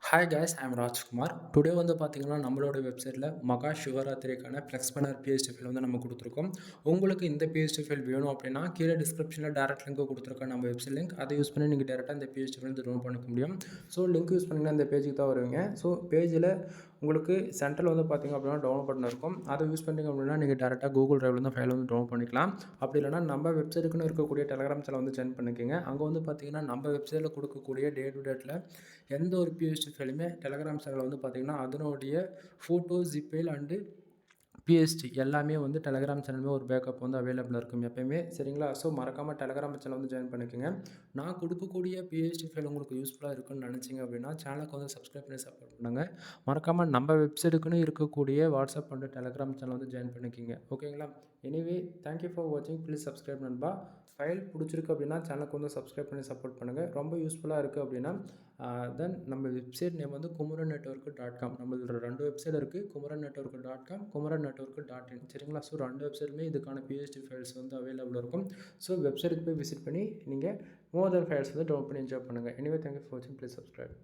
Hi guys, ஐ அம் Rajkumar. Today வந்து பார்த்தீங்கன்னா, நம்மளோட வெப்சைட்டில் மகா சிவராத்திரிக்கான ஃப்ளெக்ஸ் பேனர் பிஎஸ்டி ஃபைல் வந்து நம்ம கொடுத்துருக்கோம். உங்களுக்கு இந்த பிஎஸ்டி ஃபைல் வேணும் அப்படின்னா, கீழே டிஸ்கிரிப்ஷனில் டேரக்ட் லிங்க் கொடுத்துருக்கோம் நம்ம வெப்சைட் லிங்க். அதை யூஸ் பண்ணி நீங்கள் டேரெக்டாக இந்த பிஎஸ்டி ஃபைல் வந்து டவுன்லோட் பண்ணிக்க முடியும். ஸோ லிங்க் யூஸ் பண்ணிங்கன்னா இந்த பேஜுக்கு தான் வருவீங்க. ஸோ பேஜில் உங்களுக்கு சென்ட்ரல் வந்து பார்த்தீங்க அப்படின்னா டவுன்லோட் பட்டன் இருக்கும். அதை யூஸ் பண்ணிங்க அப்படின்னா நீங்கள் டேரெக்டாக கூகுள் டிரைவில் வந்து ஃபைல் வந்து டவுன்லோட் பண்ணிக்கலாம். அப்படி இல்லைனா நம்ம வெப்சைட்டுக்குன்னு இருக்கக்கூடிய டெலிகிராம் சேனல் வந்து ஜாயின் பண்ணிக்கோங்க. அங்கே வந்து பார்த்தீங்கன்னா நம்ம வெப்சைட்டில் கொடுக்கக்கூடிய டே டு டேட்டில் எந்த ஒரு பிஎஸ்டி ஃபைலுமே டெலிகிராம் சேனல் வந்து பார்த்திங்கன்னா அதனுடைய ஃபோட்டோ ஜிபெயில் அண்டு பிஎஸ்டி எல்லாமே வந்து டெலிகிராம் சேனலுமே ஒரு பேக்கப் வந்து அவைலபிளாக இருக்கும் எப்பயுமே. சரிங்களா? ஸோ மறக்காமல் டெலிகிராம் சேனல் வந்து ஜாயின் பண்ணிக்கோங்க. நான் கொடுக்கக்கூடிய பிஎஸ்டி ஃபைல் உங்களுக்கு யூஸ்ஃபுல்லாக இருக்குன்னு நினச்சிங்க அப்படின்னா சேனலுக்கு வந்து சப்ஸ்கிரைப் பண்ணி சப்போர்ட் பண்ணுங்கள். மறக்காமல் நம்ம வெப்சைட்டுக்குன்னு இருக்கக்கூடிய வாட்ஸ்அப் அண்ட் டெலிகிராம் சேனல் வந்து ஜாயின் பண்ணிக்கிங்க. ஓகேங்களா? எனிவே தேங்க்யூ ஃபார் வாட்சிங். ப்ளீஸ் சப்ஸ்கிரைப் நண்பா. ஃபைல் பிடிச்சிருக்கு அப்படின்னா சேனலுக்கு வந்து சப்ஸ்கிரைப் பண்ணி சப்போர்ட் பண்ணுங்கள். ரொம்ப யூஸ்ஃபுல்லாக இருக்குது அப்படின்னா தென் நம்ம வெப்சைட் நேம் வந்து kumaran.network.com. நம்மளோட 2 வெப்சைட் இருக்குது. kumaran.network.com, kumaran.network.in. சரிங்களா? ஸோ 2 வெப்சைட்டுமே இதுக்கான பிஎஸ்டி ஃபைல்ஸ் வந்து அவைலபிளாக இருக்கும். ஸோ வெப்சைட்டுக்கு போய் விசிட் பண்ணி நீங்கள் மோர் தென் ஃபைல்ஸ் வந்து டவுன்லோட் பண்ணி என்ஜாய் பண்ணுங்கள். எனிவே தேங்க்யூ ஃபார் வாட்சிங். Please subscribe.